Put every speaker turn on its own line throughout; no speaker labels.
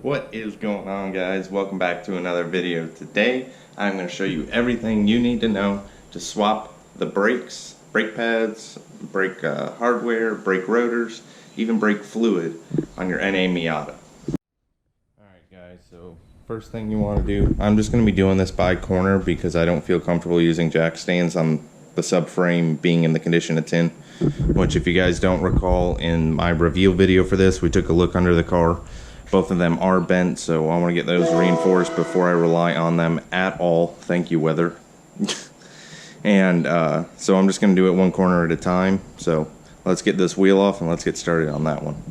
What is going on, guys? Welcome back to another video. Today I'm going to show you everything you need to know to swap the brakes, brake pads, brake hardware, brake rotors, even brake fluid on your NA Miata. Alright guys, so first thing you want to do, I'm just going to be doing this by corner because I don't feel comfortable using jack stands on the subframe being in the condition it's in. Which, if you guys don't recall, in my reveal video for this, we took a look under the car. Both of them are bent, so I want to get those reinforced before I rely on them at all. Thank you, weather. And so I'm just going to do it one corner at a time. So let's get this wheel off and let's get started on that one.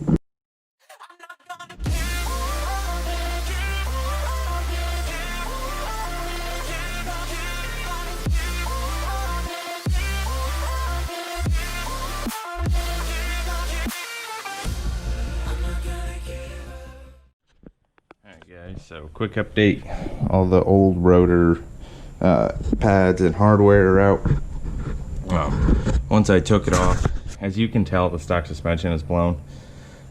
Guys, so quick update, all the old rotor pads and hardware are out. Once I took it off, as you can tell, the stock suspension is blown.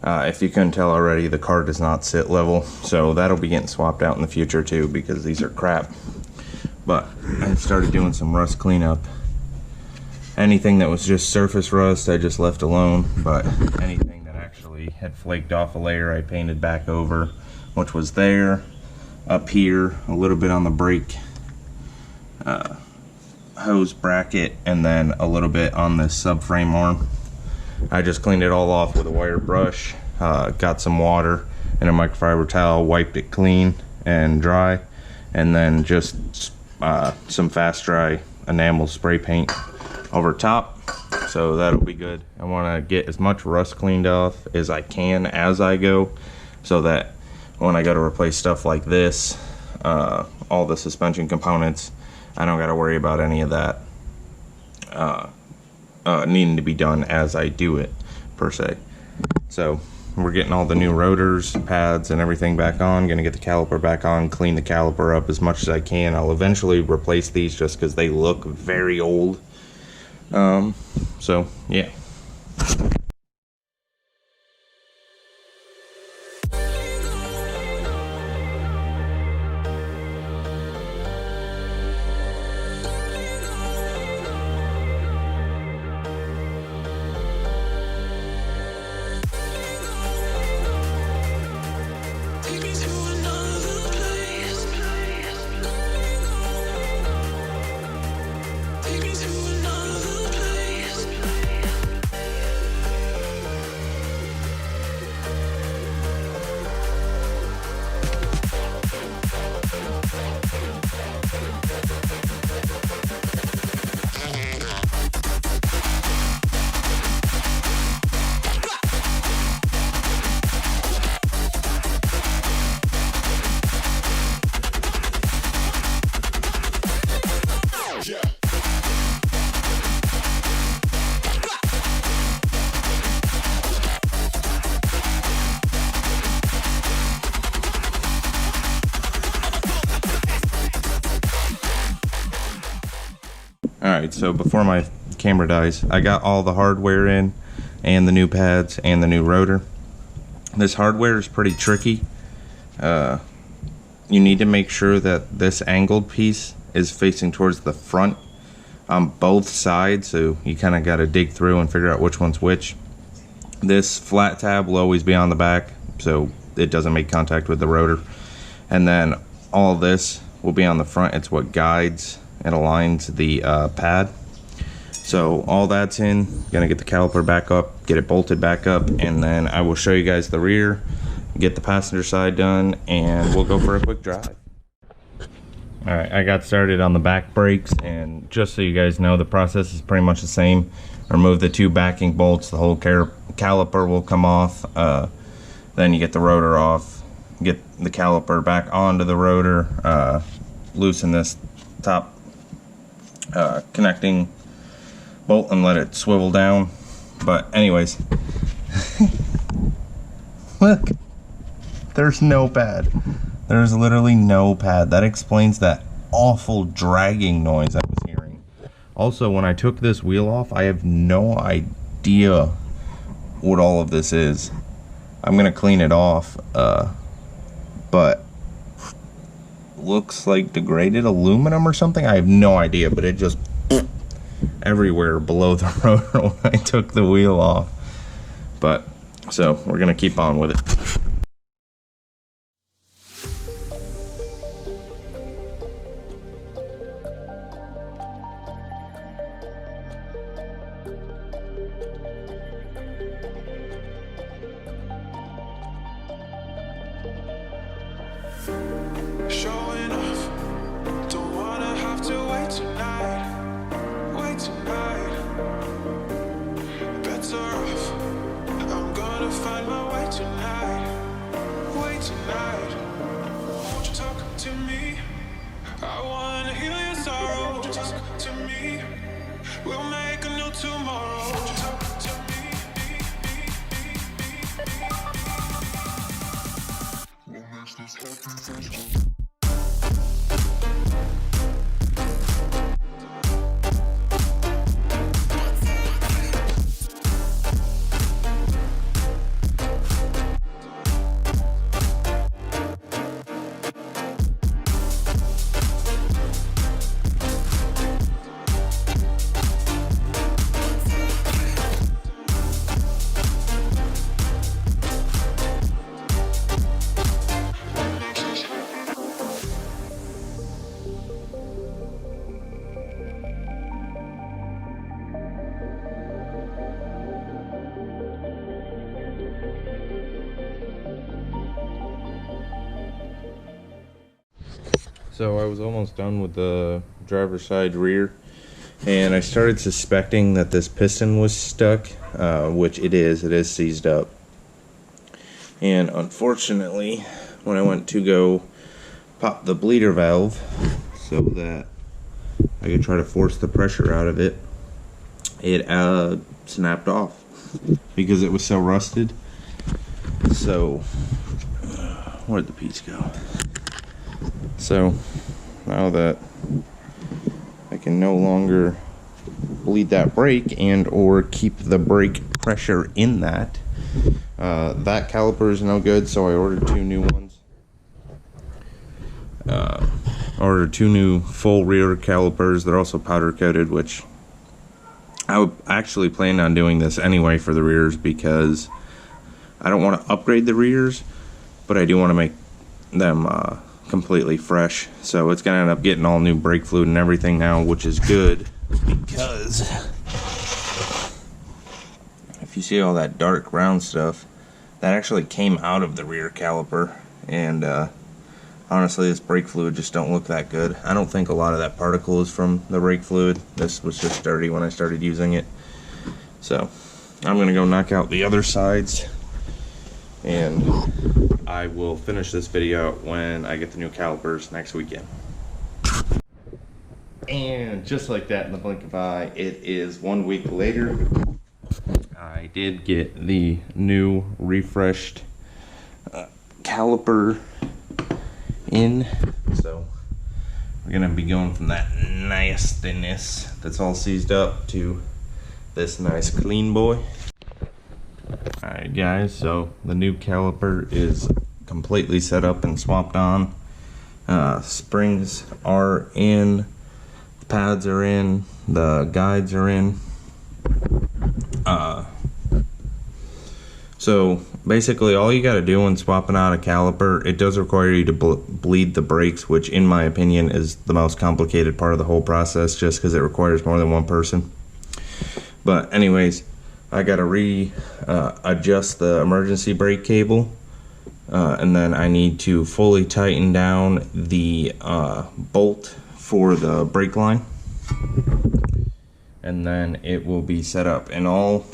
If you couldn't tell already, the car does not sit level, so that'll be getting swapped out in the future too, because these are crap. But I started doing some rust cleanup. Anything that was just surface rust I just left alone, but anything that actually had flaked off a layer I painted back over, which was there, up here, a little bit on the brake hose bracket, and then a little bit on this subframe arm. I just cleaned it all off with a wire brush, got some water and a microfiber towel, wiped it clean and dry, and then just some fast dry enamel spray paint over top, so that'll be good. I want to get as much rust cleaned off as I can as I go, so that when I go to replace stuff like this, all the suspension components, I don't got to worry about any of that needing to be done as I do it, per se. So we're getting all the new rotors, pads, and everything back on. Gonna get the caliper back on, clean the caliper up as much as I can. I'll eventually replace these just because they look very old. So yeah. Alright, so before my camera dies, I got all the hardware in, and the new pads, and the new rotor. This hardware is pretty tricky. You need to make sure that this angled piece is facing towards the front on both sides, so you kind of got to dig through and figure out which one's which. This flat tab will always be on the back, so it doesn't make contact with the rotor. And then all of this will be on the front. It's what guides and aligns the pad. So all that's in. Gonna get the caliper back up, get it bolted back up, and then I will show you guys the rear, get the passenger side done, and we'll go for a quick drive. Alright, I got started on the back brakes, and just so you guys know, the process is pretty much the same. Remove the two backing bolts, the whole caliper will come off. Then you get the rotor off, get the caliper back onto the rotor, loosen this top connecting bolt and let it swivel down. But anyways, look, there's no pad. There's literally no pad. That explains that awful dragging noise I was hearing. Also, when I took this wheel off, I have no idea what all of this is. I'm gonna clean it off but looks like degraded aluminum or something. I have no idea, but it just everywhere below the rotor when I took the wheel off. But so we're gonna keep on with it.
Showing off, don't wanna have to wait tonight, better off, I'm gonna find my way tonight, won't you talk to me, I wanna heal your sorrow, won't you talk to me, we'll make a new tomorrow, won't you talk to me, we'll make this happen.
So I was almost done with the driver's side rear, and I started suspecting that this piston was stuck, which it is seized up. And unfortunately, when I went to go pop the bleeder valve so that I could try to force the pressure out of it, it snapped off because it was so rusted. So where'd the piece go? So now that I can no longer bleed that brake and or keep the brake pressure in that, that caliper is no good, so I ordered 2 new ones. Ordered 2 new full rear calipers. They're also powder coated, which I would actually plan on doing this anyway for the rears because I don't want to upgrade the rears, but I do want to make them completely fresh. So it's gonna end up getting all new brake fluid and everything now, which is good because if you see all that dark brown stuff, that actually came out of the rear caliper, and honestly this brake fluid just don't look that good. I don't think a lot of that particle is from the brake fluid. This was just dirty when I started using it. So I'm gonna go knock out the other sides, and I will finish this video when I get the new calipers next weekend. And just like that, in the blink of an eye, it is 1 week later. I did get the new refreshed caliper in, so we're gonna be going from that nastiness that's all seized up to this nice clean boy. Alright guys, so the new caliper is completely set up and swapped on. Springs are in, the pads are in, the guides are in. So basically all you got to do when swapping out a caliper, it does require you to bleed the brakes, which in my opinion is the most complicated part of the whole process, just because it requires more than one person. But anyways, I got to adjust the emergency brake cable, and then I need to fully tighten down the bolt for the brake line, and then it will be set up. And all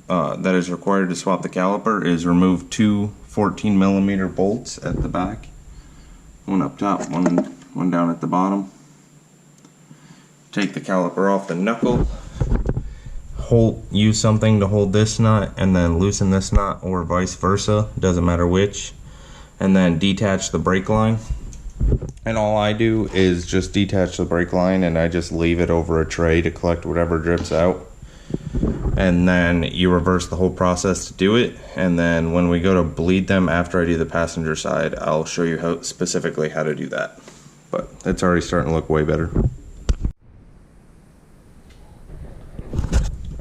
that is required to swap the caliper is remove 2 14mm bolts at the back, one up top, one down at the bottom. Take the caliper off the knuckle, use something to hold this nut and then loosen this nut, or vice versa, doesn't matter which, and then detach the brake line. And all I do is just detach the brake line, and I just leave it over a tray to collect whatever drips out. and then you reverse the whole process to do it. And then when we go to bleed them after I do the passenger side, I'll show you how specifically how to do that. But it's already starting to look way better.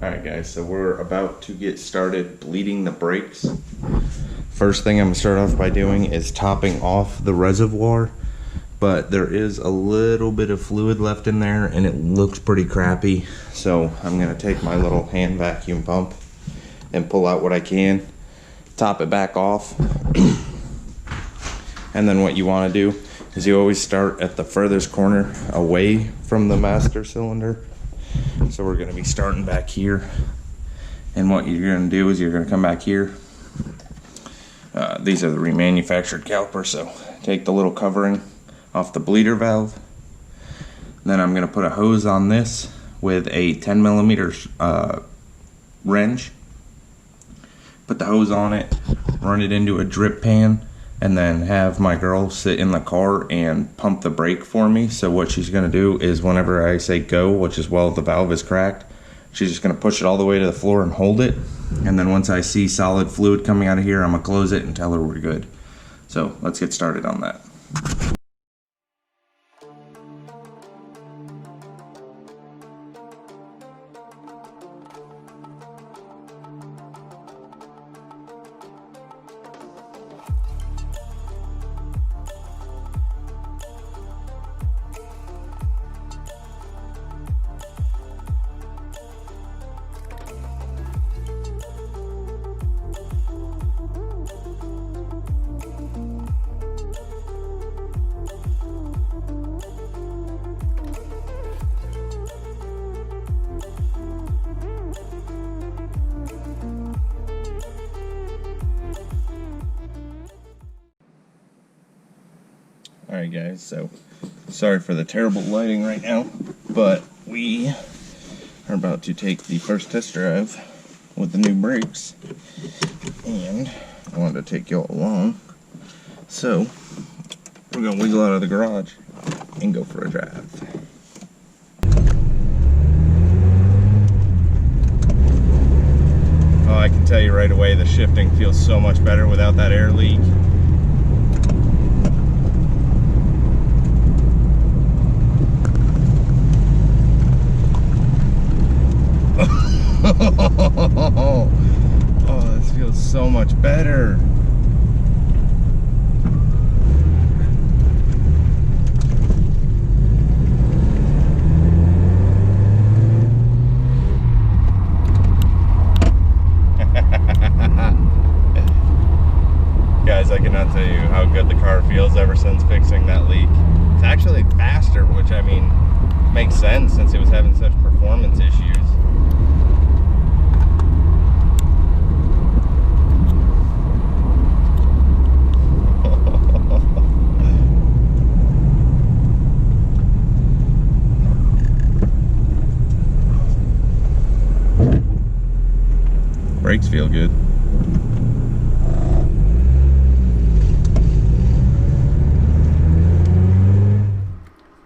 Alright guys, so we're about to get started bleeding the brakes. First thing I'm going to start off by doing is topping off the reservoir. But there is a little bit of fluid left in there and it looks pretty crappy. So I'm going to take my little hand vacuum pump and pull out what I can. Top it back off. And then what you want to do is you always start at the furthest corner away from the master cylinder. So we're going to be starting back here. And what you're going to do is you're going to come back here. These are the remanufactured calipers, so take the little covering off the bleeder valve. Then I'm going to put a hose on this with a 10mm wrench. Put the hose on it, run it into a drip pan, and then have my girl sit in the car and pump the brake for me. So what she's going to do is whenever I say go, which is while the valve is cracked, she's just going to push it all the way to the floor and hold it. And then once I see solid fluid coming out of here, I'm going to close it and tell her we're good. So let's get started on that. Alright guys, so sorry for the terrible lighting right now, but we are about to take the first test drive with the new brakes, and I wanted to take y'all along, so we're going to wiggle out of the garage and go for a drive. Oh, I can tell you right away the shifting feels so much better without that air leak. Oh, this feels so much better. Guys, I cannot tell you how good the car feels ever since fixing that leak. It's actually faster, which I mean makes sense since it was having such performance issues. Brakes feel good.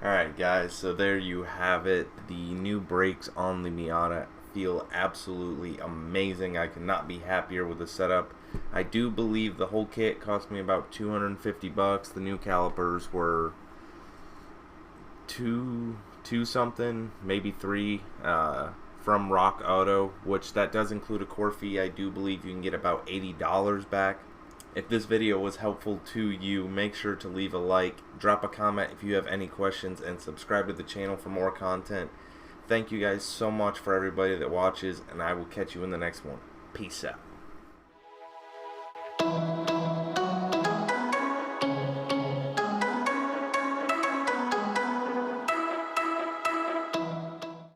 Alright guys, so there you have it. The new brakes on the Miata feel absolutely amazing. I could not be happier with the setup. I do believe the whole kit cost me about 250 bucks. The new calipers were two something, maybe three. From Rock Auto, which that does include a core fee. I do believe you can get about $80 back. If this video was helpful to you, make sure to leave a like, drop a comment if you have any questions, and subscribe to the channel for more content. Thank you guys so much for everybody that watches, and I will catch you in the next one. Peace out.